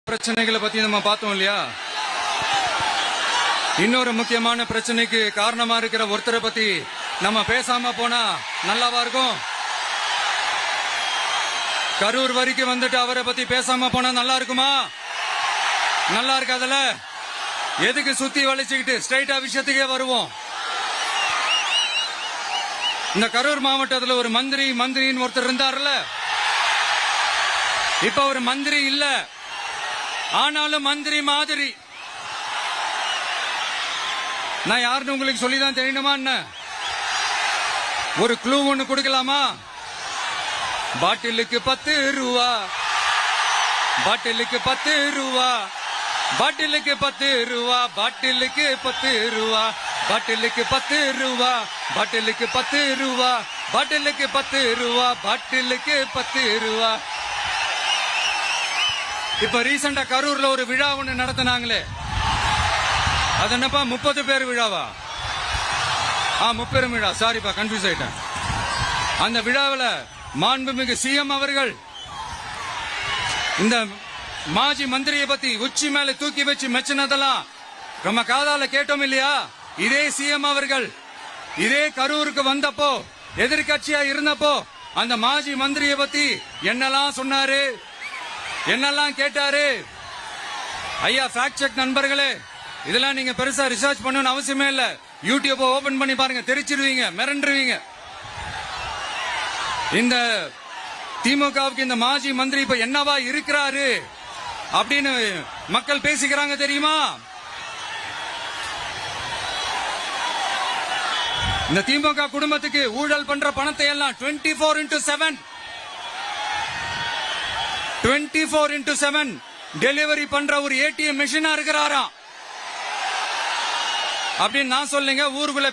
பிரச்சனைகளை பத்தி நம்ம பார்த்தோம் இல்லையா? இன்னொரு முக்கியமான பிரச்சனைக்கு காரணமா இருக்கிற ஒருத்தரை பத்தி நம்ம பேசாம போனா நல்லாவா இருக்கும்? கரூர் வரைக்கும் வந்துட்டு அவரை பத்தி பேசாம போனா நல்லா இருக்குமா? நல்லா இருக்காதுல. எதுக்கு சுத்தி வளைச்சுக்கிட்டு ஸ்ட்ரைட்டா விஷயத்துக்கே வருவோம். இந்த கரூர் மாவட்டத்துல ஒரு மந்திரின்னு ஒருத்தர் இருந்தார்ல, இப்ப ஒரு மந்திரி இல்ல, ஆனாலும் மந்திரி மாதிரி. நான் யாருன்னு உங்களுக்கு சொல்லிதான் தெரியணுமா என்ன? ஒரு க்ளூ ஒண்ணு கொடுக்கலாமா? பாட்டிலுக்கு 10 ரூபா, பாட்டிலுக்கு 10 ரூபா, பாட்டிலுக்கு 10 ரூபா, பாட்டிலுக்கு 10 ரூபா, பாட்டிலுக்கு 10 ரூபா, பாட்டிலுக்கு 10 ரூபா, பாட்டிலுக்கு 10 ரூபா, பாட்டிலுக்கு 10 ரூபா. இப்ப ரீசெண்டா கரூர்ல ஒரு விழா ஒண்ணு நடத்தினாங்களே, அது என்னப்பா 30 பேர் விழாவா? 30 விழா, சாரிப்பா கன்ஃபியூஸ் ஆயிட்டேன். அந்த விழாவில் மாண்புமிகு சிஎம் அவர்கள் இந்த மாஜி மந்திரியை பத்தி உச்சி மேல தூக்கி வச்சு மெச்சினதெல்லாம் நம்ம காதால கேட்டோம் இல்லையா? இதே சிஎம் அவர்கள் இதே கரூருக்கு வந்தப்போ, எதிர்கட்சியா இருந்தப்போ, அந்த மாஜி மந்திரியை பத்தி என்னெல்லாம் சொன்னாரு, என்னெல்லாம் கேட்டாரு. ஐயா ஃபேக்ட் செக் நண்பர்களே, இதெல்லாம் நீங்க பெருசா ரிசர்ச் பண்ணணும்னு அவசியமே இல்ல. யூடியூப் ஓபன் பண்ணி பாருங்க, தெரிச்சிருவீங்க, மிரண்டுருவீங்க. இந்த திமுகவுக்கு இந்த மாஜி மந்திரி இப்ப என்னவா இருக்கிறாரு அப்படின்னு மக்கள் பேசிக்கிறாங்க தெரியுமா? இந்த திமுக குடும்பத்துக்கு ஊழல் பண்ற பணத்தை எல்லாம் 24x7 டெலிவரி பண்ற ஒரு ஏடிஎம் மெஷினா இருக்கிறாராம் அப்படின்னு நான் சொல்லுங்க. ஊருக்குள்ள